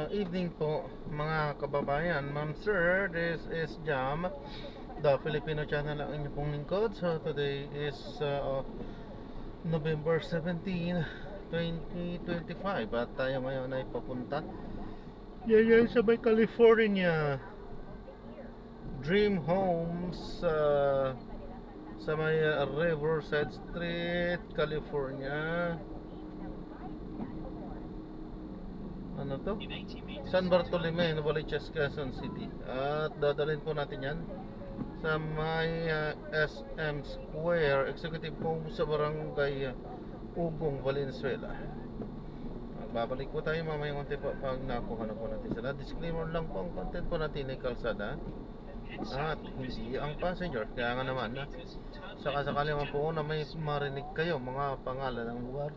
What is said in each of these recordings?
Evening po mga kababayan, ma'am sir, this is Jam, the Filipino channel ang inyong pong lingkod. So today is November 17, 2025 at tayo ngayon ay papunta yan sa may California Dream Homes, sa may Riverside Street, California. Ano to? San Bartolome, Novaliches, Quezon City. At dadalhin po natin yan sa may SM Square, Executive Home sa Barangay Ugong, Valenzuela. Babalik po tayo mamaya konti po pag nakuha na po natin sila. Disclaimer lang po, ang content po natin ay kalsada at hindi ang passenger. Kaya nga naman saka sakali man po na may marinig kayo mga pangalan ng lugar,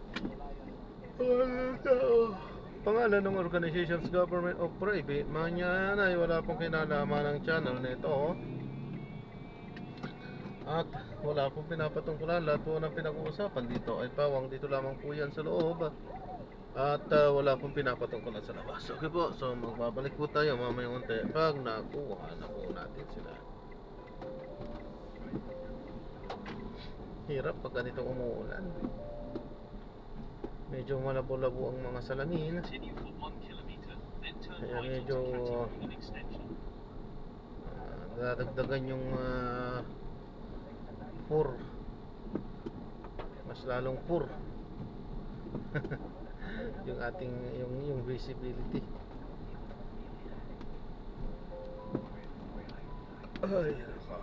pangalan ng organizations, government o private man yan, ay wala pong kinalaman ng channel nito at wala pong pinapatungkulan. Lahat po ng pinag-uusapan dito ay pawang dito lamang po yan sa loob at wala pong pinapatungkulan sa labas. Okay po, so magbabalik po tayo mamaya unti pag nakuha na po natin sila. Hirap pag ganitong umuulan, medyo malabo-labo ang mga salamin, kaya medyo dadagdagan yung poor, mas lalong poor yung ating yung visibility. Ay nako.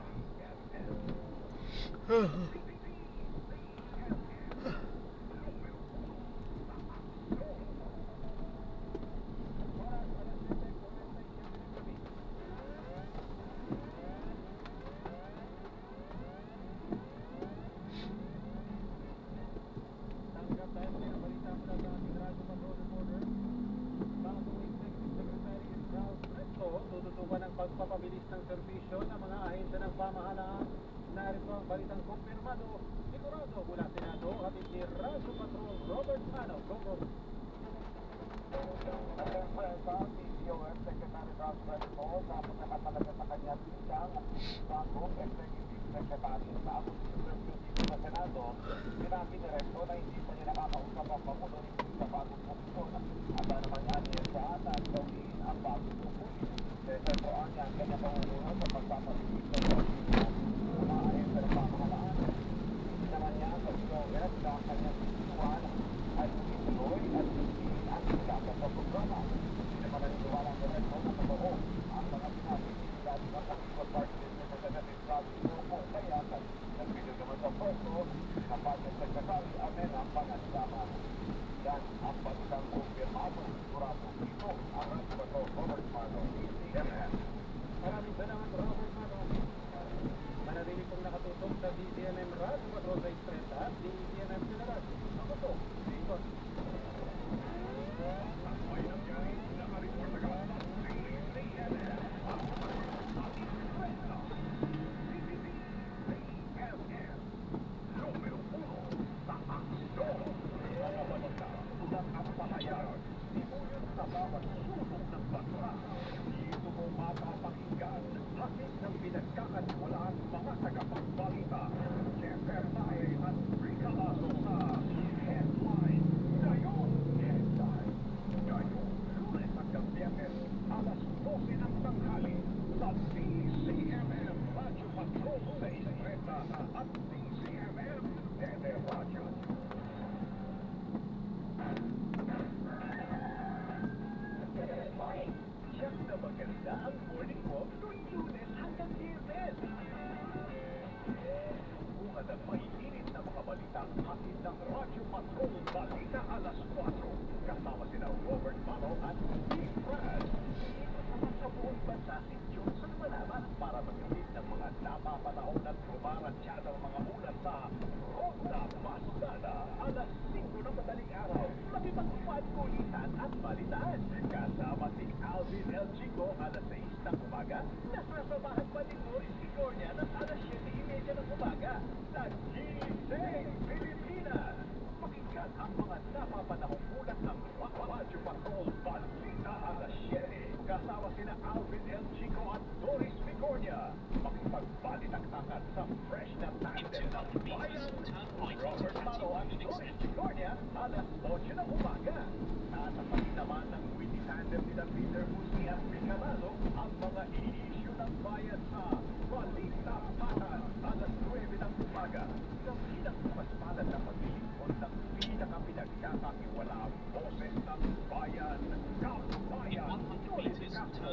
Tututukan ng pagpapabilis ng serbisyo ng mga ahensya ng pamahalaan. Narito ang balitang kumpirmado, sigurado mula Senado at ni Radyo Patrol Robert Ano. PCOM Secretary Ross Redmond tapos nakatalaga sa kanyang bilang bagong Executive Secretary sa abot sa Senado. Sinabi ni Recto na hindi pa niya nakakausap ang Pangulo sa bagong posisyon at naman yan sa at gawin ang bagong posisyon. Sesentroan niya ang kanyang pangunguna sa pagpapabilis ng mga ahensya ng pamahalaan. Hindi naman niya sa PCOM na ang kanyang sitwaan ay tuloy at hindi ang silakan sa programa. Hindi naman naniniwala ng Recto na totoo ang mga pinapilitan ng Kalikot Party Representative Ravi Tulfo kaya nagbigay naman sa pwesto na Budget Secretary Amena Panganilaman. Yan ang balitang kumpirmado. Sigurado dito ang Radyo Robert Mano, DCMM. Maraming salamat Robert Mano. Manatili pong nakatutok sa DCMM Radyo Patrol Vice President at DCMM General. Ako to, Dayton. Pakinggan ang mga napapanahong ulat ng Radyo Patrol Balita alas sina Alvin El Chico at Doris Vicornia. Makipagbalitaktakan sa fresh na tandem ng bayan. Robert Malo at Doris Vicornia, alas 8 ng umaga. Tatapatin naman ng witty tandem nila Peter Husni at Picalalo ang mga issue ng bayan sa Balitaktakan, alas 9 ng umaga. Ng pinagpapaspalan na paglilingkod ng pinakapinagkakakiwalaang boses ng bayan. Kabayan, Doris Castro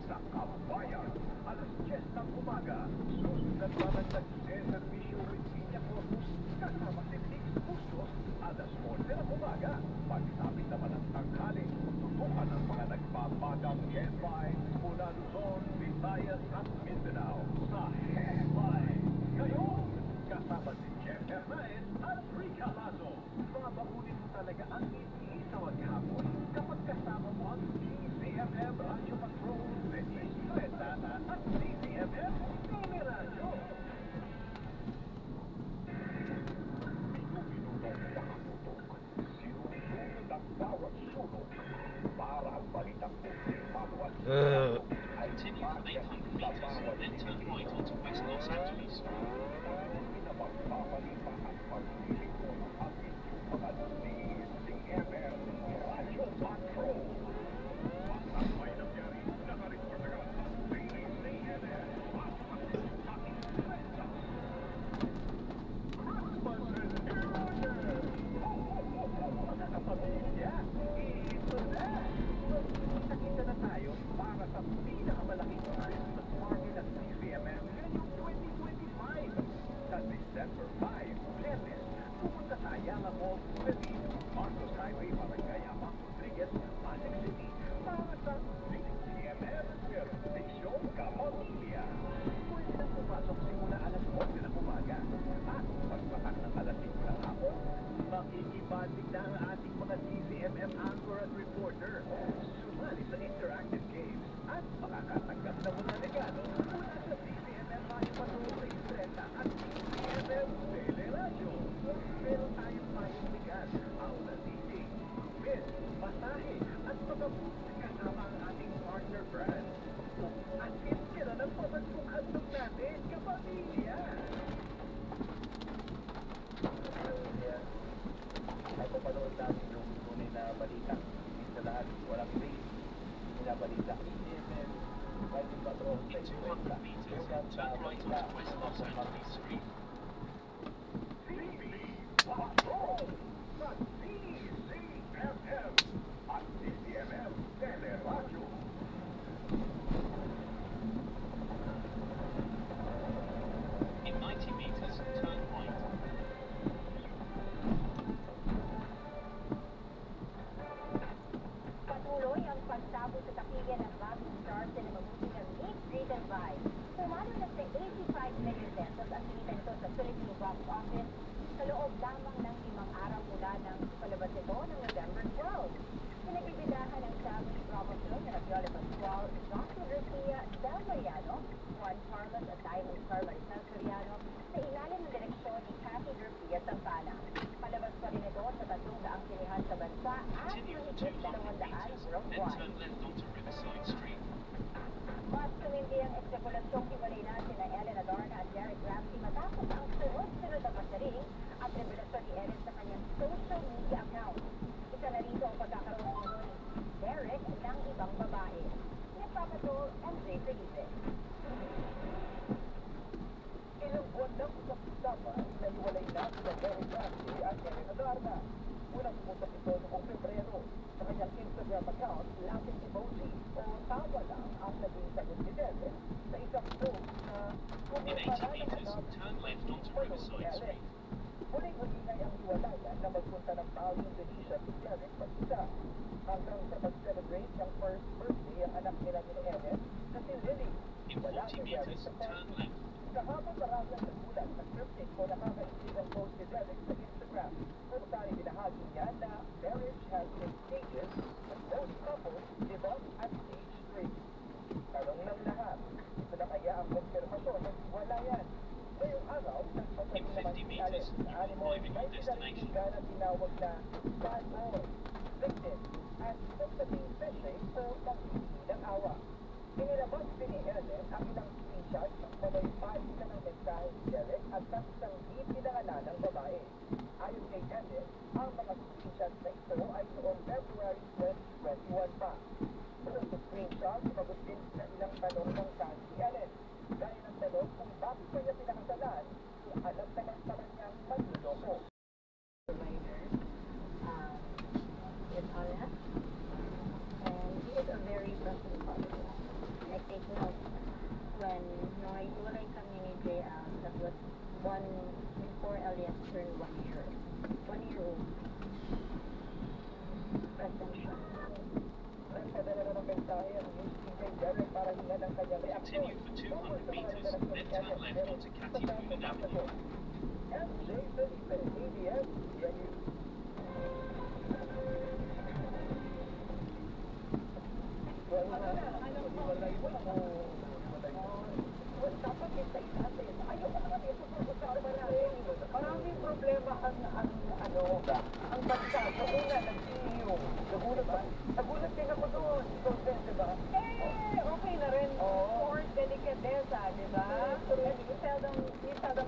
sa Kabayan, alas 10 ng umaga. Susunod naman ang nagsiservisyo with Piña Corpus kasama si Nix Bustos, alas 11 ng umaga. Pagsapit naman ang tanghali, tutukan ang mga nagpapagang headline mula Luzon, Visayas at Mindanao sa headline. Ngayon, kasama si Jeff Hernaez at Rica Lazo. Babaunin mo talaga ang hindi sa maghapon kapag kasama mo ang DZMM Radio Patrol, Dennis Suetana at DZMM Mini Radio. Minuto-minutong nakatutok. Sinusunod ang bawat sulok para ang balitang kumpirmado at ay Continue for 800 meters, then turn right onto West Los Angeles. pinapagpapalita at paglilingkod ang inyong mga DZMM Radio Patrol. Basta may nangyari, nakareport agad sa DZMM. Christmas is here! Mga kapamilya, ito na! Magkita na tayo para sa pinakamalaking Christmas party ng DZMM ngayong 2025. Sa December 5, Viernes, pupunta sa Ayala Mall, City, Marcos Highway, Barangay Amang Rodriguez, Pasig City, para sa DZMM Servisyo Kapamilya. Pwede na pumasok simula alas 11 ng umaga. At pagpatak ng alas 5 ng hapon, makikibanding na ang ating mga DZMM anchor at reporter. Sumali sa interactive games at makakatanggap na mga regalo mula sa DZMM Radio Patrol Istreta at DZMM Teleradio. Meron tayong mayong bigas, aula seating, quiz, masahe, at mga boots kasama ang ating partner brand. At kira ng pamansong handog natin, kapamilya! Ay papanood natin yung tunay na balita. Hindi sa lahat, walang base. Binabalita. DZMM, Radio Patrol, In 200 meters, turn right onto West Los Angeles Street. TV Patrol sa DZMM at DZMM Teleradio. In 90 meters, turn right. Patuloy ang pagsabot sa takigan ng bagong star cinema movie ng Meet, Greet and Buy. Pumalo na sa 85 million pesos ang kinita nito sa Philippine box office sa loob lamang ng 5 araw mula ng palabas nito ng November 12. Pinagbibidahan ng Savage drama film na Viola Pascual, Joshua Garcia, Del Mariano, Juan Carlos at Diamond Star Maricel Soriano sa ilalim ng direksyon ni Cathy Garcia Santana. Palabas pa rin ito sa 300 sinihan sa bansa at Continue for mahigit 200 meters, 200 then worldwide. turn left onto Riverside Street. Mas tumindi ang espekulasyong hiwalay na sina Ellen Adarna at Derek Ramsey matapos ang sunod-sunod na pasaring at revelasyon ni Ellen sa kanyang social media account. Isa na rito ang pagkakaroon nito ni Derek ng ibang babae. Nagpapatrol, MJ Felipe. Ilang buwan nang usap-usapan na hiwalay na sina Derek Ramsey at Ellen Adarna. Unang pumunta ito noong Pebrero sa kanyang Instagram account, Laughing Emoji o tawa lang ang naging sagot ni Derek sa isang post na In 80 meters, turn left onto Riverside Street. Huling-hulingay ang hiwalayan na magpunta ng Paolo Indonesia si Derek mag-isa hanggang sa mag-celebrate ng first birthday ang anak nila ni Ellen na si Lily. In 40 meters, turn left. Kahabang marami ang nagulat sa cryptic o nakakaisip ang post ni Derek sa Instagram kung saan ibinahagi niya na marriage has its stages and most couples live up at stage 3. Tanong ng lahat, ito na kaya ang konfirmasyon ng hiwalayan? Ngayong araw, nagpasabi In 50 naman si meters, Alex you na are animo arriving may at destination. pinaliligan ang tinawag na bad boy, victim, at pagsabing fishing o pagkiki ng awa. Richard, manaypay sila ng mensahe ni Derek at nang isang di pinangalan ng babae. Ayon kay Ellen, ang mga screenshots na ito ay noong February 2021 pa. Sunod sa screenshot, sumagot din sa ilang tanong ng fan si Ellen. Gaya ng tanong kung bakit pa niya pinakasalan, kung alam naman pala niyang magluloko. Provider is honest, and he is a very trusting father. I take note when naiwalay kami ni JL, that was before Elias turned 1 year. 1-year-old. Presidential. Nagpadala na ng mensahe ang news team kay Derek para hingan ang kanyang reaksyon. Continue for 200 meters, then turn left onto Katipunan Avenue. MJ Felipe, ABS, News. Dapat kita isatin. Ayoko naman ito maraming problema ang bansa. Sa una, nag-CEO. Nagulat din ako doon. Diba? Okay na rin. For delicadeza, di ba? You seldom pick up.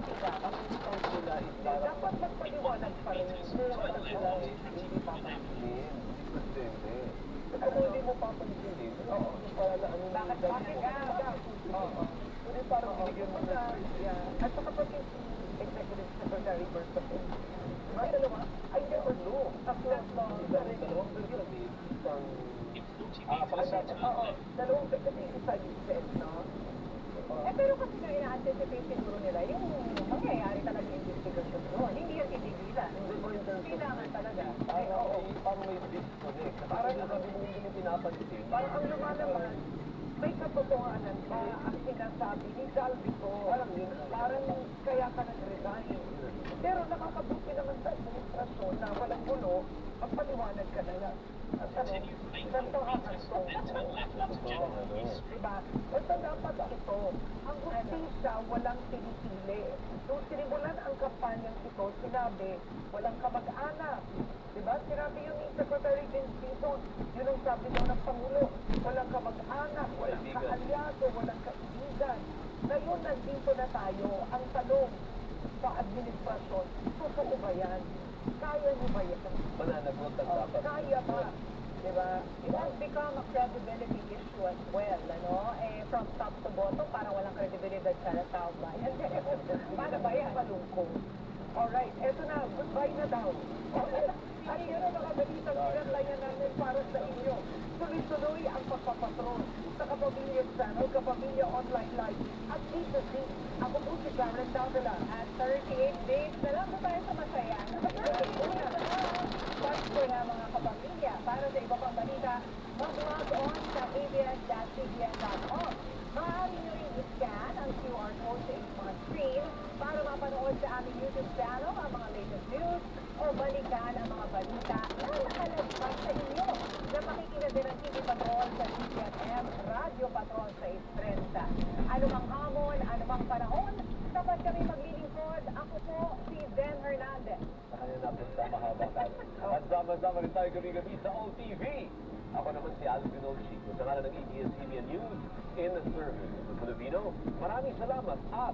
Dapat magpaliwanag pa rin. Hindi papansinin. Kung hindi mo papansinin, para na ano Bakit ka? Hindi parang binigyan mo na. At saka pati si Executive Secretary Bertolini. Ay, dalawa? I never knew. Tatlo. Dalawang Bertolini. Isang... In 40 meters, turn left. Dalawang kasi isa listed, no? Pero kasi na ina-anticipate siguro nila yung mangyayari talaga yung investigation doon. Hindi yan titigilan. Kailangan talaga. Parang may disconnect. Parang sabi mo hindi pinapansin. Parang ang lumalaman, may katotohanan ba ang sinasabi ni Galvito? Parang kaya ka nag-resign. Pero nakakabuti naman sa administrasyon na walang gulo, magpaliwanag ka na lang. At Continue for 800 meters, then turn left onto General Luis. Diba? Basta dapat ito, ang hustisya walang pinipili. Nung sinimulan ang kampanyang ito, sinabi, walang kamag-anak. Diba? Sinabi yun ni Secretary Vince Dizon, yun ang sabi daw ng Pangulo, walang kamag-anak, walang kaalyado, walang kaibigan. Ngayon, nandito na tayo, ang tanong sa administrasyon, totoo ba yan? Kaya niyo ba yan? Mananagot ang dapat. Kaya ba? Diba? It has become a credibility issue as well, ano? From top to bottom, parang walang credibility sa taong bayan. Paano ba yan? Malungkong. Alright, eto na, goodbye na daw. Ay, yun ang mga balitang pinatlayan namin para sa inyo. Tuloy-tuloy ang pagpapatrol sa Kapamilya Channel, Kapamilya Online Live, at dito si ako po si Karen Davila. At 38 days na lang po tayo sa masaya. Watch ko nga mga kapamilya. Para sa iba pang balita, mag-log on sa abs-cbn.com. Maaari nyo rin i-scan ang QR code sa inyong mga screen para mapanood sa aming YouTube channel ang mga latest news o balikan ang mga balita na nakalagpas sa inyo. Napakikita din ang TV Patrol sa DZM Radio Patrol sa 630. Anumang hamon, anumang panahon, dapat kami maglilingkod. Ako po si Ben Hernandez. Sa kanya napunta mahaba ka. At sama-sama rin tayo gabi-gabi sa OTV. Ako naman si Alvin Olchico sa ngalan ng ABS-CBN News in the service of the Filipino. Maraming salamat at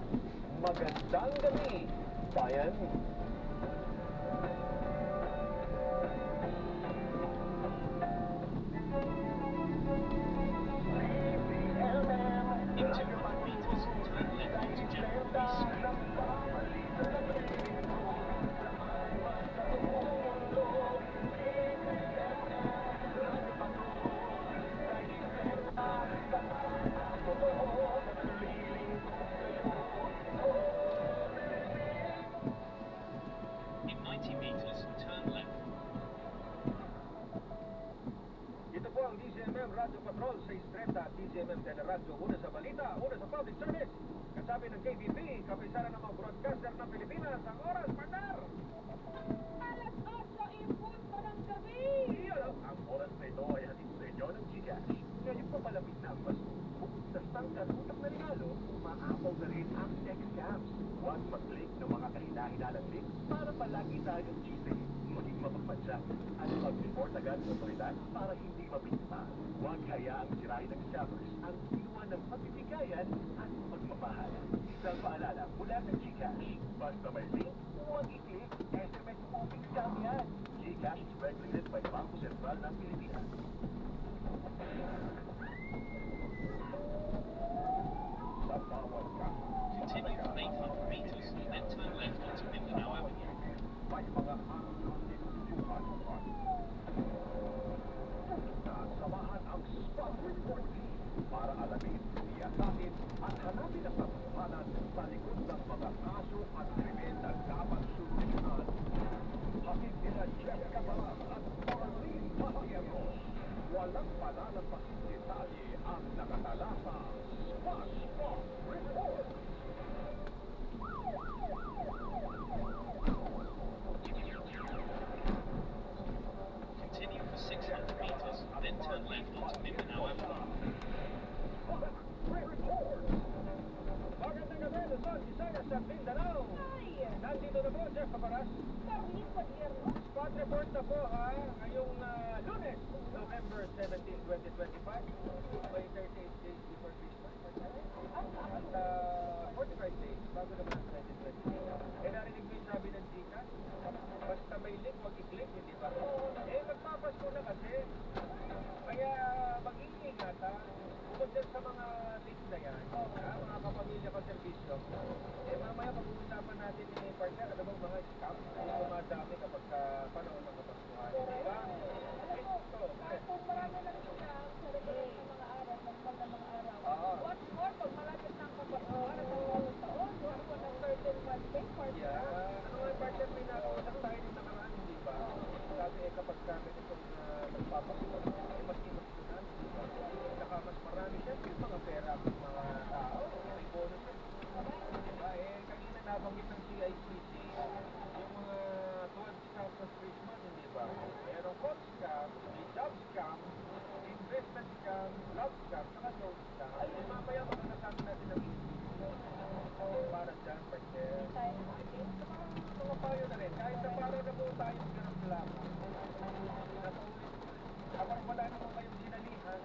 magandang gabi, bayan. In 200 meters, turn left onto General Luis. In 90 meters, turn left. Ito po ang DZMM Radio Patrol sa 630 at DZMM Teleradyo. Una sa balita, una sa public service. Kasabi ng KBP, kapisaran ng mga broadcaster ng Pilipinas, ang oras, partner! Alas 8 impulso ng gabi! Iyon, ang oras na ito ay hatid sa inyo ng Gcash. Ngayon pa malapit na ang Pasko. Sa standard utak na regalo, maapaw na rin ang tech scams. Huwag mag-click ng mga kahina-hinalang links para palagi tayong cheating. Maging mapagpadya at mag-report agad sa otoridad para hindi mabiktima. Huwag Huwag hayaang sirain ng scammers ang diwa ng pagbibigayan at pagmamahal. Isang paalala mula sa GCash. Basta may link, huwag i-click. SMS moving scam yan. GCash is regulated by Bangko Sentral ng Pilipinas. Sa bawat kaso, Continue for 800 meters, then turn left onto Mindanao Avenue. may mga kasunduan pa. Samahan ang Spot Report Team para alamin, siyasatin at hanapin ang katotohanan sa likod ng mga kaso at krimen na dapat solusyonan. Hatid nila Jeff Catalan at Marlene Patieros. Walang palalampasin detalye ang nakatala sa Spot Report. Continue for 600 meters, then turn left onto Mindanao Avenue. Magandang gabi, Luzon, Visayas at Mindanao. Hi! Nandito na po, Jeff Caparas. Carlin Padierno. Spot report na po ha, ngayong Lunes, November 17, 2025. May 38 days before Christmas. At 45 days bago naman ang 2020. Narinig mo yung sabi ng Gcash? Basta may link, wag i-click, hindi ba? Magpapasko na kasi. Kaya mag-iingat ha. Bukod dyan sa mga links na yan, mga kapamilya ko servisyo, mamaya pag-uusapan natin yung partner, ano bang mga scam na dumadami kapag panahon ng kapaskuhan. Diba? Kahit kung marami ng scam sa regular ng mga araw, normal na mga araw. What's more, pag malapit ng kapaskuhan at ang bagong taon, doon ko ng certain one day partner. Ano nga partner, may nakausap tayo din nakaraan, di ba? Sabi kapag kami itong nagpapasko, mas imaskunan, di ba? Saka mas marami siya yung mga pera ng mga tao, may bonus. Diba? Kanina nabanggit ng CICC, yung mga 12 scams sa Christmas, hindi ba? Merong call scam, may job scam, investment scam, love scam, saka loan scam. Mamaya makakasabi natin ng para dyan, partner. Mga payo na rin, kahit na para na po tayo ganun lang. Kapag wala naman kayong sinalihan,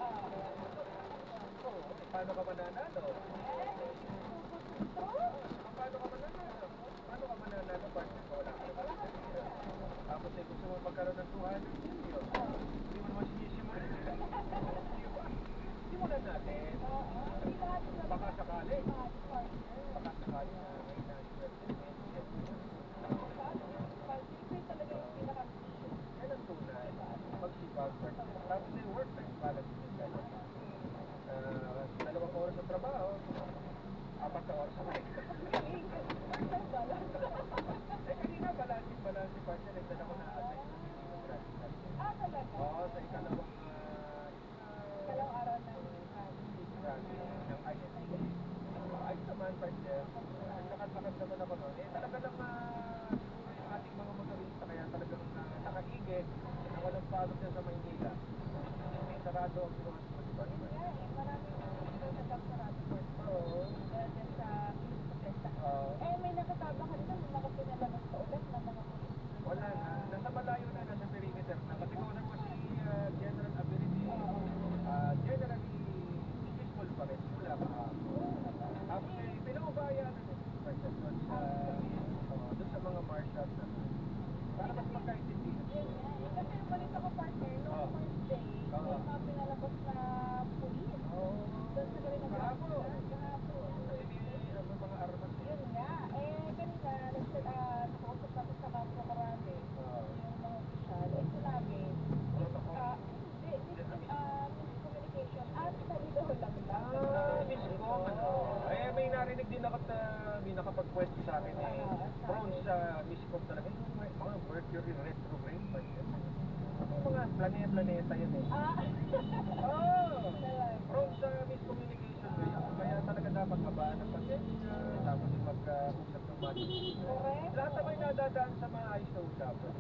paano ka mananalo? Paano ka mananalo? Paano ka mananalo, partner? Wala ka naman. Tapos gusto mo magkaroon ng 200 million. Hindi mo naman sinisimulan. Simulan natin. Baka sakali. Baka sakali na may na-investment. Yan ang tunay. Magsipag, partner. Tapos yung work-life balance din tayo. 2 oras sa trabaho, 4 na oras sa life. Kanina balance partner, nagdala ko na ata yung Talaga? Oo, sa ikalawang Araw ng ng ISP. Ayos naman, partner. Naglakas-lakas naman ako noon. Talaga lang yung ating mga motorista, kaya talagang nakaigit na walang pasok dyan sa Maynila. Sarado ang mga partner. Maraming sa Dr. Oo. Dahil din sa Pesta. May nakatabang ka dito, may mga pinalabas pa ulit ng mga pulis. Wala na. Nasa malayo na, nasa perimeter na. Kasi kung mo si General Ability, generally, peaceful pa rin. Wala pa ako. Tapos pinaubayan na doon sa mga marshals na para mas magkaintindihan. Kasi yung balita ko partner, noong first day, may mga pinalabas na pulis. Doon sa galing ng kahapon. Kasi mga armas. Yun nga. Kanina, nakausap natin sa Kampo Marami. Yung mga opisyal. Sinabi, miscommunication. Actually, daw lang. May narinig din ako na may nakapag-question sa akin prone sa miscom talaga. Yung mga Mercury retrograde pa yun. Yung mga planeta yun prone sa miscommunication kaya talaga dapat mabaan ng pasensya, tapos mag-usap ng maayos. Lahat naman nadadaan sa maayos na usapan.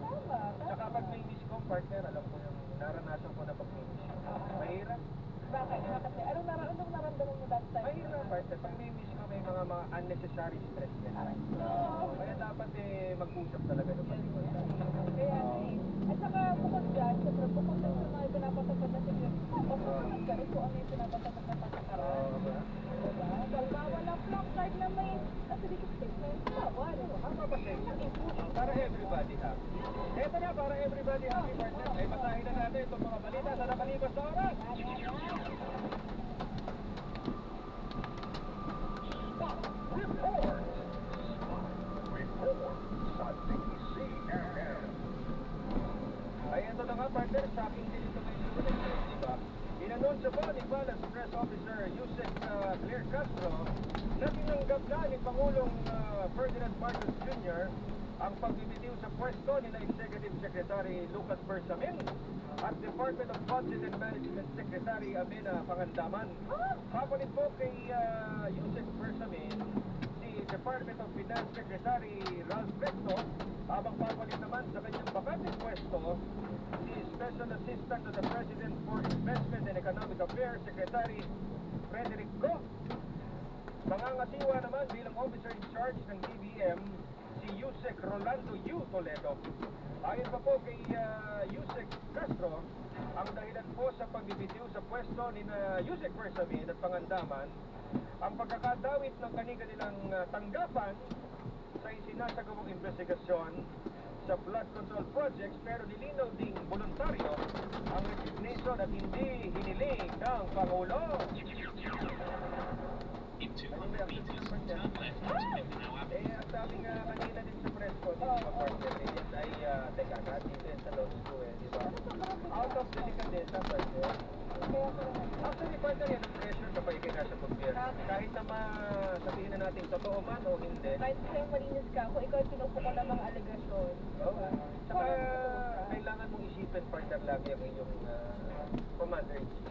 Saka pag may miscom partner, alam ko yung naranasan ko na pag may miscom. Mahirap. Bakit? Kasi anong naramdaman mo that time? Mahirap partner. Pag may miscom, may mga unnecessary stress din. Kaya dapat mag-usap talaga ng pag-iwala. Kaya at saka bukod dyan, bukod dyan sa mga pinapatapad na security, kung ano yung pinapasagot na patakaran. Diba? Halimbawa na flop card na may affiliate statement, bawal. Tama ba siya? Para everybody happy. Ito na, para everybody happy, partner. Ay, basahin na natin itong mga balita sa nakalipas na oras. Ay, ito na nga, partner. Shocking din ito ngayon sa Philippines, di ba? Inanunsyo po ni Palace Press Officer Yusek Claire Castro na tinanggap na ni Pangulong Ferdinand Marcos Jr. ang pagbibitiw sa pwesto ni na Executive Secretary Lucas Bersamin at Department of Budget and Management Secretary Amena Pangandaman. Kapalit po kay Yusek Bersamin si Department of Finance Secretary Ralph Recto, habang papalit naman sa kanyang bakanteng pwesto si Special Assistant to the President for Investment and Economic Affairs Secretary Frederick Go. Mangangasiwa naman bilang officer in charge ng DBM si Yusek Rolando U. Toledo. Ayon pa po kay Yusek Castro, ang dahilan po sa pagbibitiw sa pwesto ni Yusek Bersamin at Pangandaman ang pagkakadawit ng kanilang tanggapan sa isinasagawang investigasyon sa flood control projects, pero nilinaw ding voluntaryo ang resignation at hindi hiniling ng Pangulo. In 200 meters, turn left onto Mindanao Avenue. Ang sabi nga kanina din sa press ko, mga partner ay, teka, dito yan sa law school, di ba? Out of delicadeza, partner. Actually, partner, yan ang pressure kapag ikay nasa gobyerno. Kahit na sabihin na natin totoo man o hindi. Kahit sa'yo malinis ka, kung ikaw pinupo ko ng mga alegasyon. Oo. Saka, kailangan mong isipin, partner, lagi ang iyong commander-in-chief.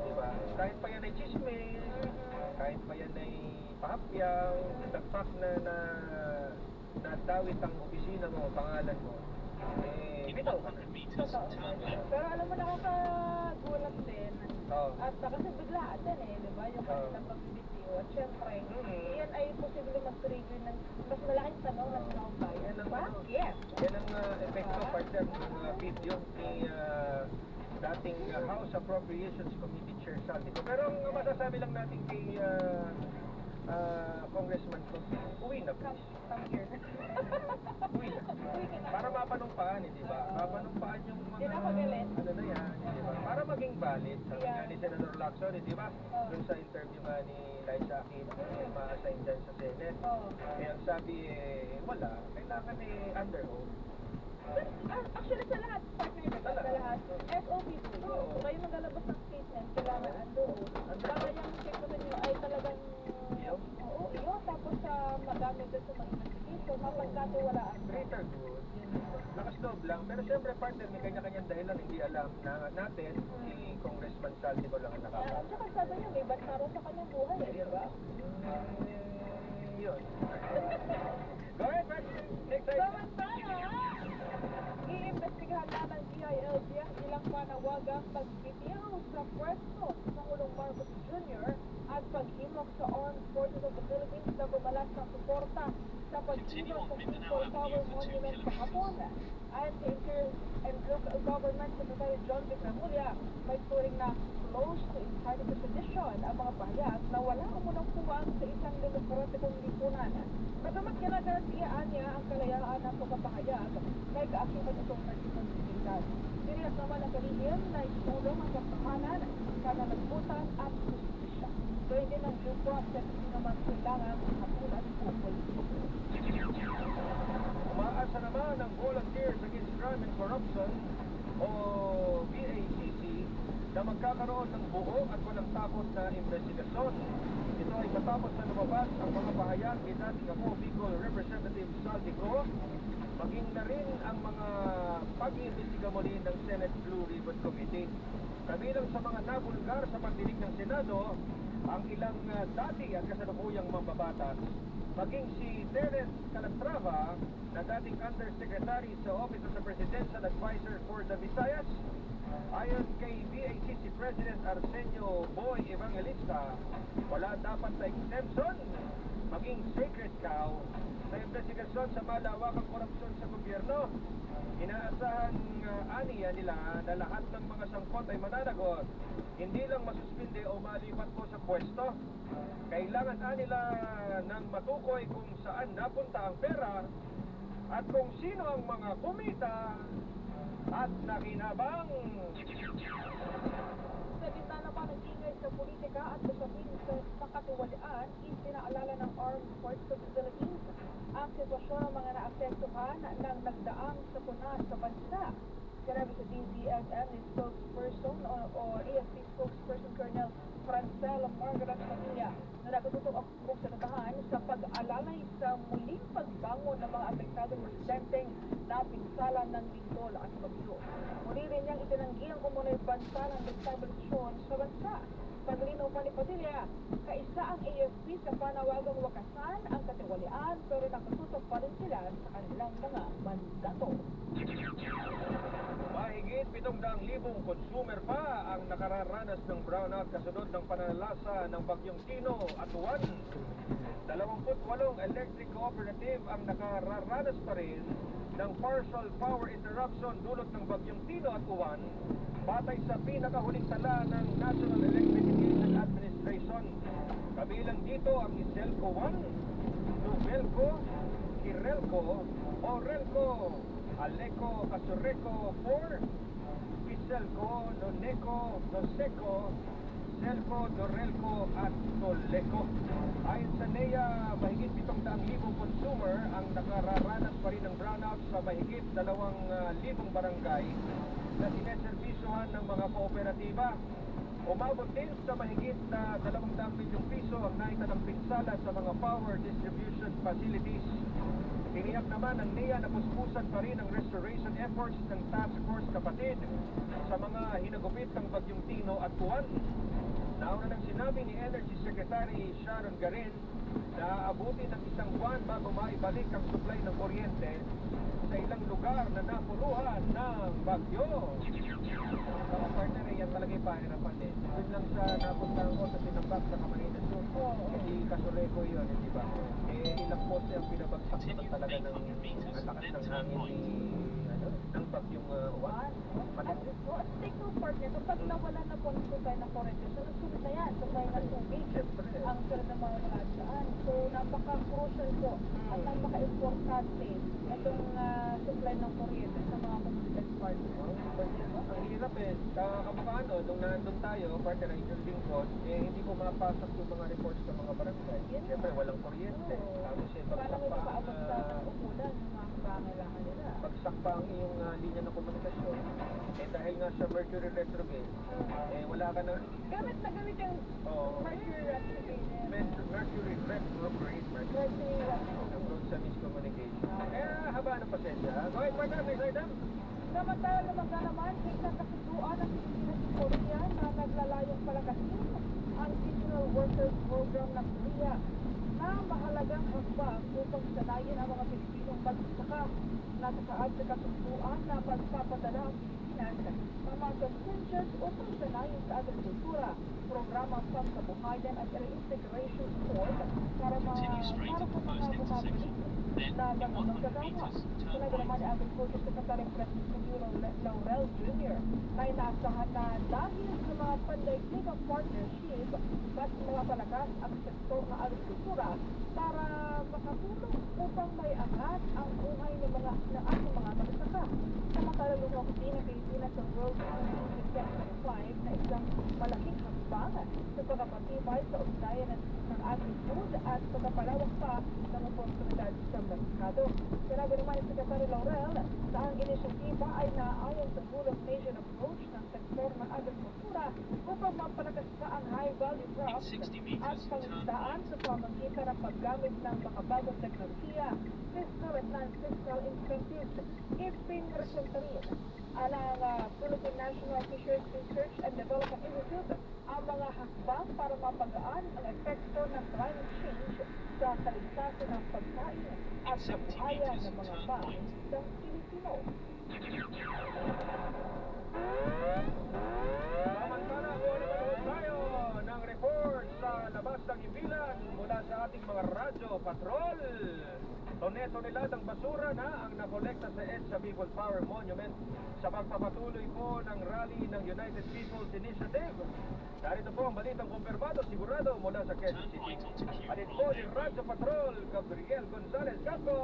Diba? Kahit pa yan ay chismis, kahit pa yan ay pahapyaw, the fact na nadawit ang opisina mo, pangalan mo, In bitaw ka na. 100 meters, turn left. Pero alam mo, nakakagulat din. Oo. At kasi biglaan din di ba? Yung kanilang pagbibitiw. At syempre, yan ay posible mag-trigger ng mas malaking tanong na sinakabayan. Yan ang, Bakit? yan ang epekto, partner, ng video ni dating House Appropriations Committee Chair Saldico. Pero ang masasabi lang natin kay Congressman ko, uwi na please. Come here. Uwi na. Para mapanumpaan, di ba? Mapanumpaan yung mga... Pinapagalit. Ano na yan, di ba? Para maging valid. Sabi nga ni Senator Lacson, di ba? Doon sa interview nga ni Liza Aquino, ma-assign dyan sa Senate. Kaya ang sabi, wala. Kailangan under oath. Actually, sa lahat, partner, sa lahat, SOP po yun. Kung kayo maglalabas ng statement, kailangan ando. Para yung statement nyo ay talagang, oo, yun. Tapos magamit din sa mga investigation, mapagkatiwalaan. Greater good. Lakas loob lang. Pero siyempre, partner, may kanya-kanyang dahilan. Hindi alam na natin si Congressman Saldico lang ang nakakaalam. Tsaka sabi niya, may bad naro sa kanyang buhay, di ba? Yun. Go ahead, partner. Next item. Samantala, iimbestigahan na ng DILG ang ilang panawagang pagbitiw sa pwesto ni Pangulong Marcos Jr. at paghimok sa Armed Forces of the Philippines na bumalas ng suporta sa paghimok sa People Power Monument kahapon. Ayon kay Interior and Local Government Secretary John Vicamulya, may turing na close to entirety sedition ang mga pahayag na wala umunang puwang sa isang demokratikong lipunan. Bagamat ginagarantiaan niya ang kalayaan ng pagpapahayag, may kaakibat itong responsibilidad. Tiniyak naman ang kalihim na isulong ang kapakanan, kananagutan at justisya. Gawin din ang due process naman kailangan ng hatulan o politiko. Umaasa naman ang Volunteers Against Crime and Corruption o VACC na magkakaroon ng buo at walang takot na investigasyon. Ito ay matapos na lumabas ang mga pahayag ni dating ako Bicol Representative Saldico, maging na rin ang mga pag-iimbestiga muli ng Senate Blue Ribbon Committee. Kabilang sa mga nabulgar sa pagdinig ng Senado, ang ilang dati at kasalukuyang mambabatas, maging si Terence Calatrava na dating Undersecretary sa Office of the Presidential Advisor for the Visayas. Ayon kay VACC President Arsenio Boy Evangelista, wala dapat na exemption maging sacred cow sa investigasyon sa malawakang korupsyon sa gobyerno. Inaasahan aniya nila na lahat ng mga sangkot ay mananagot, hindi lang masuspinde o malipat po sa pwesto. Kailangan nila ng matukoy kung saan napunta ang pera at kung sino ang mga kumita at nakinabang. Sa gitna naman ng ingay sa politika at usapin sa katiwalian, ipinaalala ng Armed Forces of the Philippines ang sitwasyon ng mga naapektuhan ng nagdaang sakuna sa bansa. Sinabi sa DZFM ni spokesperson o AFP spokesperson Colonel Francel Margaret Padilla na nagtututok ang konsultahan sa pag-alalay sa muling pagbangon ng mga apektadong residenteng napinsala ng lindol at bagyo. Muli rin niyang itinanggi ang komunay bansa ng destabilisasyon sa bansa. Paglinaw pa ni Padilla, kaisa ang AFP sa panawagang wakasan ang katiwalian pero nakatutok pa rin sila sa kanilang mga mandato. Mahigit 700,000 consumer pa ang nakararanas ng brownout kasunod ng pananalasa ng bagyong Tino at Juan. 28 electric cooperative ang nakararanas pa rin ng partial power interruption dulot ng bagyong Tino at Juan, batay sa pinakahuling tala ng National Electrification Administration. Kabilang dito ang Iselco 1, Nubelco, Kirelco, Orelco, Aleco, Casureco 4, Iselco, Noneco, Noseco, Selco, Dorelco at Toleco. Ayon sa NEA, mahigit 700,000 consumer ang nakararanas pa rin ng brownout sa mahigit 2,000 barangay na sineservisyohan ng mga kooperatiba. Umabot din sa mahigit na 200 milyong piso ang naitanang pinsala sa mga power distribution facilities. Tiniyak naman ng NEA na puspusan pa rin ang restoration efforts ng Task Force Kapatid sa mga hinagupit ng bagyong Tino at Juan. Nauna nang sinabi ni Energy Secretary Sharon Garin na abuti ng isang buwan bago maibalik ang supply ng kuryente sa ilang lugar na napuruhan ng bagyo. Mga partner, yan talaga yung pahirapan eh. Doon lang sa napuntahan ko sa Sinambak sa Camarines Sur. Hindi Casureco yun, di ba? Ilang poste ang pinabagsak na talaga ng lakas ng hangin ng bagyong Juan. Take note, partner, kapag nawala na po ng supply ng kuryente, sunod-sunod na yan, supply ng tubig. Ang sunod ng mga daan. So, napaka-crucial po at napaka-importante itong supply ng kuryente sa mga komunidad partner. Ang hirap eh. Kapaano, nung nandun tayo, partner ng inyong lingkod, hindi ko mapasok yung mga reports ng mga barangay. Siyempre, walang kuryente. Tapos eh, Paano may makaabot sa umulan ng mga pangailangan nila? bagsak pa ang iyong linya ng komunikasyon. Dahil nga sa Mercury retrograde, wala ka na... Gamit na gamit yung Mercury retrograde. Mercury retrograde. Mercury retrograde. Nagkaroon sa miscommunication. Haba ng pasensya. Okay, partner, may item? Samantala naman, isang kasunduan ng Pilipinas sa Korea na naglalayong palakasin ang Seasonal Workers Program ng Korea na mahalagang hakbang upang sanayin ang mga Pilipinong magsasaka. Natasaad sa kasunduan na magpapadala ang Pilipinas ng mga contingents upang sanayin sa agrikultura, programang pangkabuhayan at reintegration support para sa mga bumabalik na mga magkagawa. Sinabi naman ni Agriculture Secretary Francisco Laurel Jr. na inaasahan na dahil sa mga pandaigdigang partnership mas mapalakas ang sektor ng agrikultura para makatulong upang may angat ang buhay ng ating mga magsasaka. Samantala lumaki din ang Pilipinas sa World Food 2025 na isang malaking hakbang sa pagpapatibay sa ugnayan ng agri-food at pagpapalawak pa ng oportunidad sa merkado. Sinabi naman ni Secretary Laurel na ang inisyatiba ay naayon sa full of nation approach ng sektor ng agrikultura upang mapalakas pa ang high-value crops at pangdaan sa pamamagitan ng paggamit ng makabagong teknolohiya, fiscal and non-fiscal incentives. Ipinresenta rin ang Philippine National Fisheries Research and Development Institute ang mga hakbang para mapagaan ang epekto ng climate change sa kaligtasan ng pagkain at kabuhayan ng mga mangingisdang Pilipino. Samantala, manood tayo ng report sa labas ng imbilan mula mula sa ating mga radyo patrol. Tonetong basura na ang nakolekta sa EDSA People Power Monument sa pagpapatuloy po ng rally ng United People's Initiative. Narito po ang balitang kumpirmado sigurado mula sa Quezon City. Alin po ni Radyo Patrol, Gabriel Gonzalez Gato.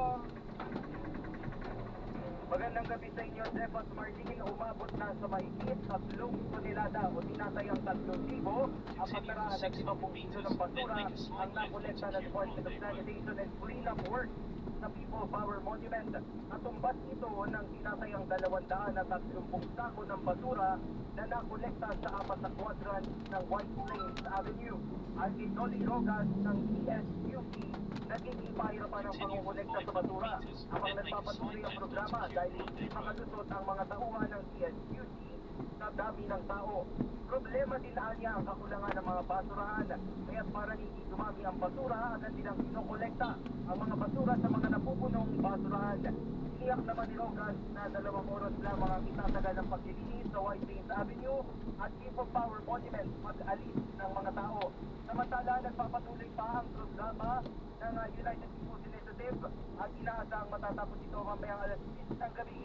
Magandang gabi sa inyo, Jeff at Martin. Umabot na sa mahigit 3 tonelada o tinatayang 3,000 ang pagkaraan ng 50 kilo ng basura ang nakolekta ng Department of Sanitation and Cleanup Works sa People Power Monument. Natumbas ito ng tinatayang 230 sako ng basura na nakolekta sa 4 na quadrant ng White Plains Avenue. At Dolly Rogas ng ESUP, naging pahirapan ang pangukolekta sa basura. Habang nagpapatuloy ang programa dahil hindi makalusot ang mga tauhan ng ESUP sa dami ng tao. Problema din niya ang kakulangan ng mga basurahan. Kaya't para hindi dumami ang basura, agad nilang kinokolekta ang mga basura sa mga napupunong basurahan. Iniyak naman ni Rogas na 2 oras lamang ang itatagal ng paglilinis sa White Plains Avenue at People Power Monument pag-alis ng mga tao. Samantala, nagpapatuloy pa ang programa ng United People's Initiative at inaasang matatapos ito mamayang alas 10 ng gabi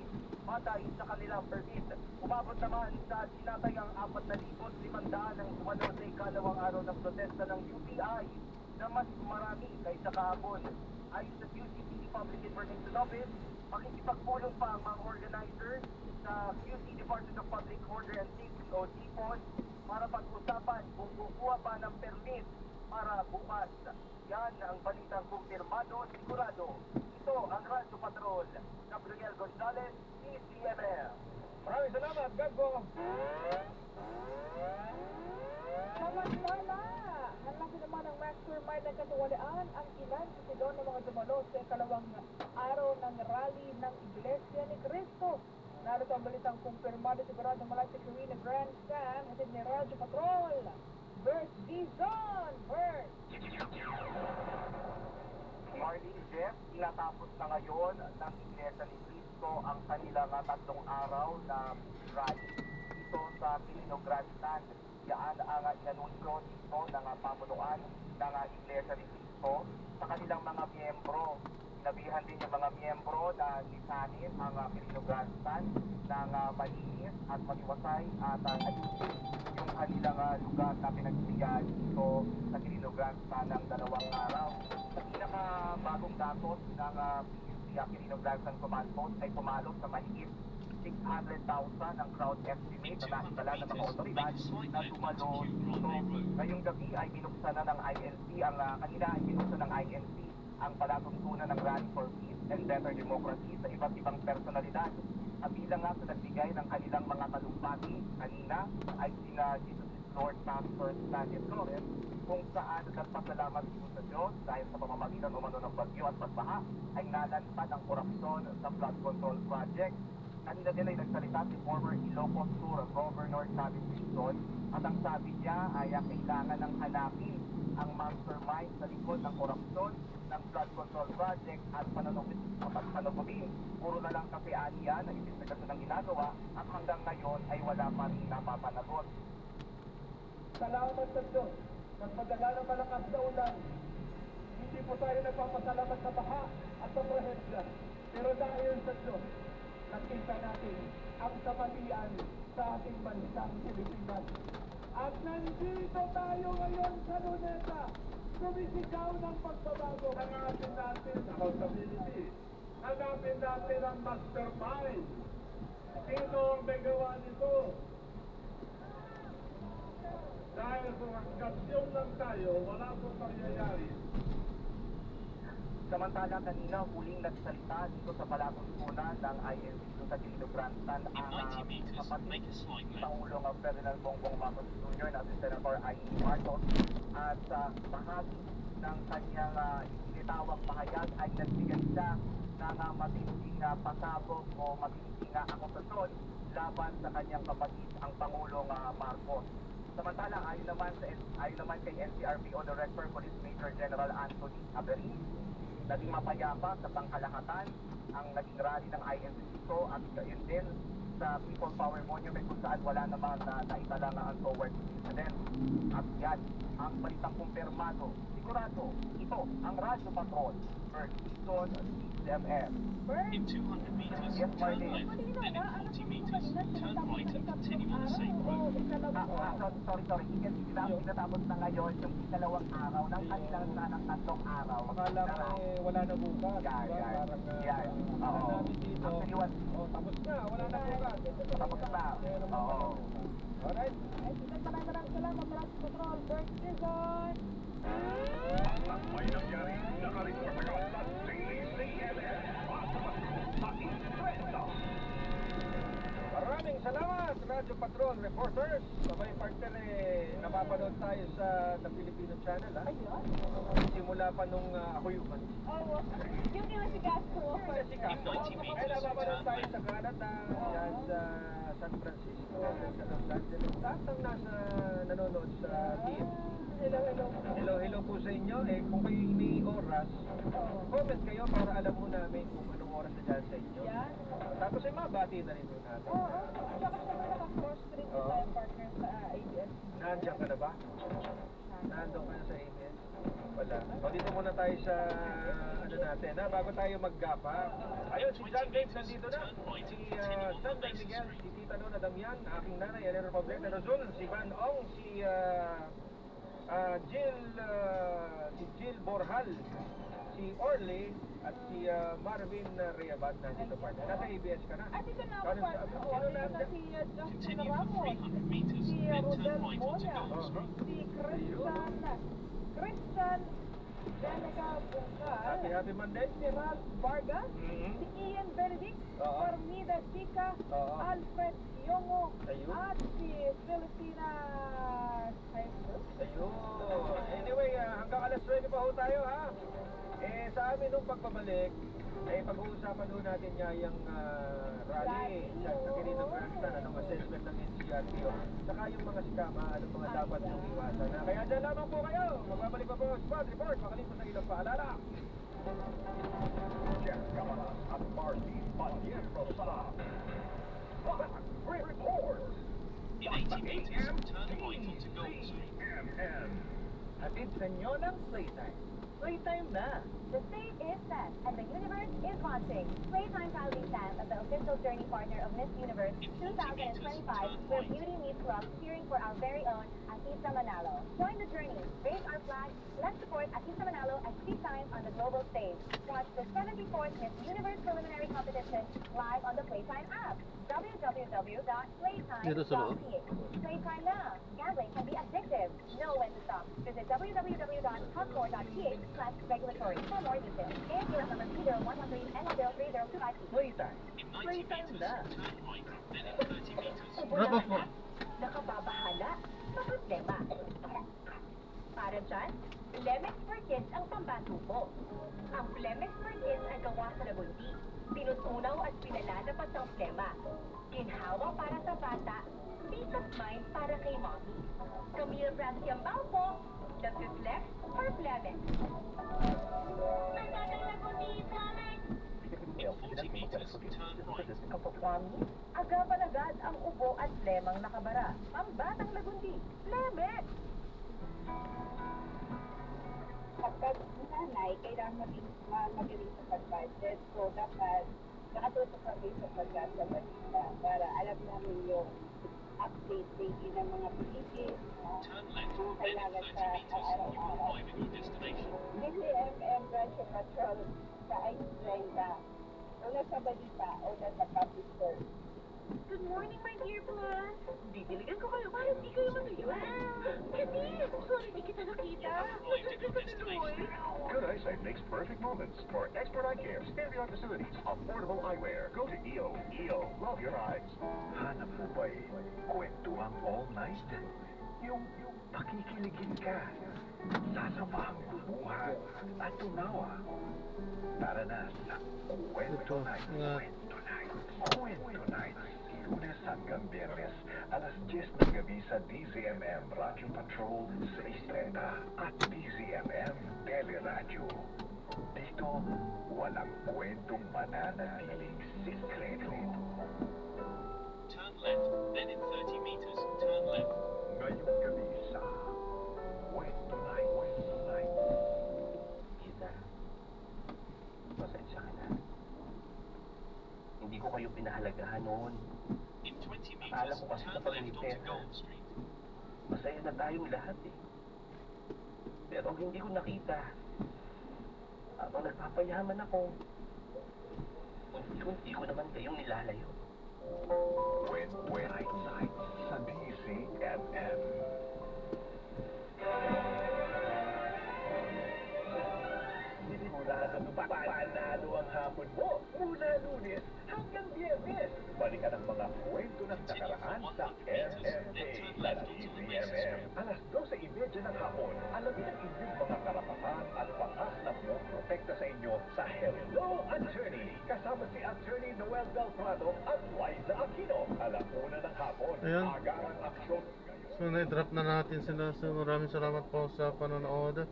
batay sa kanilang permit. Umabot naman sa tinatayang 4,500 ang sumalo sa ikalawang araw ng protesta ng UPI na mas marami kaysa kahapon. Ayon sa QCT Public Information Office, makikipagpulong pa ang mga organizers sa QC Department of Public Order and Safety o DPOS para pag-usapan kung kukuha pa ng permit para bukas. Yan ang balitang kumpirmado sigurado. Ito ang Radyo Patrol. Gabriel Gonzalez, CCML. Maraming salamat, Gago. Samantala, hanlaki naman ang mastermind ng katiwalaan ang ilan sa silon ng mga dumalo sa ikalawang araw ng rally ng Iglesia ni Cristo. Narito ang balitang kumpirmado sigurado mula sa Karina Grandstand at ni Radyo Patrol. Bert Dizon! Bert! Marley, Jeff, tinatapos na ngayon ng Iglesia ni Cristo ang kanilang 3 araw na rally dito sa Quirino Grandstand. Yan ang inanunsyo dito ng pamunuan ng Iglesia ni Cristo sa kanilang mga miyembro. Sinabihan din yung mga miyembro na lisanin ang Quirino Grandstand ng malinis at matiwasay at ayusin yung kanilang lugar na pinagbigyan dito sa Quirino Grandstand ng 2 araw. Sa pinakabagong datos ng Quirino Grandstand Command Post ay pumalo sa mahigit 600,000 ang crowd estimate na naitala ng mga otoridad na dumalo dito. Ngayong gabi ay binuksan na ng INC kanina ay binuksan ng INC ang palatuntunan ng Rally for Peace and Better Democracy sa iba't ibang personalidad. At bilang nga sa nagbigay ng kanilang mga talumpati kanina ay sina Jesus is Lord Pastor Stanley Flores kung saan nagpasalamat dito sa Diyos dahil sa pamamagitan umano ng bagyo at pagbaha ay nalantad ang korupsyon sa flood control project. Kanina din ay nagsalita si former Ilocos Sur Governor Sabi Quezon at ang sabi niya ay kailangan ng hanapin ang mastermind sa likod ng korupsyon ng flood control project at pananugin. Puro na lang kasi aniya na investigasyon ng ginagawa at hanggang ngayon ay wala pa rin napapanagot. Salamat sa Diyos. Nagpadala ng malakas na ulan. Hindi po tayo nagpapasalamat sa baha at sa trahedya. Pero dahil sa Diyos, nakita natin ang kamalian sa ating bansang Pilipinas. At nandito tayo ngayon sa Luneta, sumisigaw ng pagbabago. Hanapin natin accountability. Hanapin natin ang mastermind. Sino ang may gawa nito? Dahil kung aksyon lang tayo, wala pong pangyayari. Samantala kanina huling nagsalita dito sa palatuntunan ng INC sa Quirino Grandstand In 90 meters, make a slight left. Pangulong Ferdinand Bongbong Marcos Jr. na si Senator Amy Marcos at sa bahagi ng kanyang initawang pahayag ay nagbigay siya ng matinding pasabog o matinding akusasyon laban sa kanyang kapatid ang Pangulong Marcos. Samantala ayon naman kay NCRPO Director Police Major General Anthony Aberin, naging mapayapa sa pangkalahatan ang naging rally ng INC dito at yun din sa People Power Monument kung saan wala naman na naitala na untoward incident. At yan ang balitang kumpirmado. Sigurado, ito ang Radyo Patrol. First Season 6FM. In 200 meters, Yes, turn Marty. left, then in 40 meters, turn right and continue on the same road. Sorry. Tinatapos na ngayon yung ikalawang araw ng kanilang sanang tatlong araw. Akala ko wala na bukas. Yan. Oo. Actually, Tapos na, wala na bukas. tapos na. Oo. Alright. Ay, maraming salamat, Radyo Patrol, first season. At may nangyari, nakaripot ako sa DZMM. Maraming salamat, Radyo Patrol reporters. Sabay partner napapanood tayo sa The Filipino Channel, ha? Simula pa nung ako yung Oh, yun yung si Castro. Si Castro. Ay, napapanood tayo sa Canada, yan sa San Francisco, sa Los Angeles. Lahat ng nasa nanonood sa TFC. Hello po sa inyo. Kung kayo may oras, comment kayo para alam mo namin kung anong oras na dyan sa inyo. Yan. Tapos mabati na rin po natin. Oo. Tsaka syempre naka-cross street din tayo partner sa ABS. Nandiyan ka na ba? Nandun ka na sa ABS? Wala. O dito muna tayo sa ano natin, ha? Bago tayo maggapa. Ayun, si John James nandito na. Si San Miguel, si Tita Nona Damian, aking nanay, Eleanor Poblete, Razul, si Van Ong, si Jill Borhal, si Orly, at si Marvin Reabad nandito pa. Nasa ABS ka na. At ito na ako Kano- partner. sino Oo, na- si Justin Continue for Ramos. 300 meters, Si then Rodel turn right onto Moya. Golden Street. Si Christian Jenica Bungkal. Happy Monday. Si Ralph Vargas. Mhm. Si Ian Benedict. Oo. Formida Chica. Oo. Alfred Yongo. Ayun. At si Filipina Cyprus. Ayun. Anyway, hanggang alas 9 pa ho tayo, ha? Sa amin nung pagbabalik, pag-uusapan ho natin niya yung rally sa Kirin ng Braxton, anong assessment ng NCRPO, saka yung mga sikama, anong mga dapat niyong iwasan. Kaya dyan lamang po kayo. Magbabalik pa po ang Squad Report, makalipas sa ilang paalala. Jeff Camaras at Marty Panyet Rosal. Report! In 80 meters, turn right onto Golden Street. CNN. Hatid sa inyo ng Playtime. Playtime na! The stage is set and the universe is watching. Playtime proudly stands as the official journey partner of Miss Universe 2025, where beauty meets love, cheering for our very own Atisa Manalo. Join the journey, raise our flag, let's support Atisa Manalo as she shines on the global stage. Watch the 74th Miss Universe preliminary competition live on the Playtime app. Dito sa loob. www.playtime.ph. Playtime na. Gambling can be addictive. Know when to stop. Visit www.hotcore.ph/regulatory for more details. AMPS number 0113 NL0302 Playtime. In 90 Playtime meters, na! turn right, then in 30 meters, Wrap up po. Nakababahala sa problema. Para dyan, Lemex for Kids ang pambatubo. Ang Lemex for Kids ay gawa sa labundi. Tinutunaw at pinalalapat ang plema. Ginhawa para sa bata, peace of mind para kay mommy. Camille Branciam po, the Flex for Lemex. in 40 meters, turn right. Kapapwami, agad ang ubo at lemang nakabara. Ang batang lagundi, Lemex! Kapag nanay, kailangan maging magaling sa pag-budget. So, dapat nakatutok kami sa pag-asa balita para alam namin yung update daily ng mga bilitis, Turn left, mga then in kailangan 30 sa meters, you will araw-araw. arrive at your destination. DCMM Radyo Patrol sa Islanda. Una sa balita o sa public service. Good morning, my dear Plus. Didiligan ko kayo para hindi kayo matuyuan. Kasi, sorry di kita nakita. Arrived at your destination. Good eyesight makes perfect moments. For expert eye care, state-of-the-art facilities, affordable eyewear. Go to EO. EO, love your eyes. Hanap mo ba'y kwentuhan all night? Yung pakikiligin ka, sasamahan mo buhay at tunawa. Tara na sa Kwento Night. Kwento Night. Kwento Night. Lunes hanggang Biyernes, alas 10 ng gabi sa DZMM Radio Patrol 630 at DZMM Teleradio. Dito, walang kwentong mananatiling sikreto. Turn left, then in 30 meters, turn left. Ngayong gabi sa ganon. In 20 Alam meters, ko kasi turn kapag left may onto pera, Gold Street. masaya na tayong lahat eh. Pero hindi ko nakita. Habang nagpapayaman ako, unti-unti ko naman kayong nilalayo. When Brightside sa DCMM. Sigurado panalo ang hapon mo mula Lunes hanggang Biyernes. Balikan ang mga kwento ng nakaraan sa MMA sa DCMM. Alas 12:30 ng hapon, alamin ang inyong mga karapatan at batas na puprotekta sa inyo sa Hello Attorney. Kasama si Attorney Noel Del Prado at Liza Aquino. Alas 1 ng hapon, Ayan. agarang aksyon. So na-drop na natin sila. So maraming salamat po sa panonood.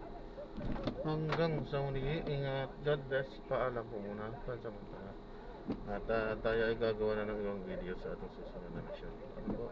Hanggang sa muli, ingat. God bless. Paalam po muna. Pansamantala. At tayo ay gagawa na ng ibang video sa ating susunod na mission. Ano po?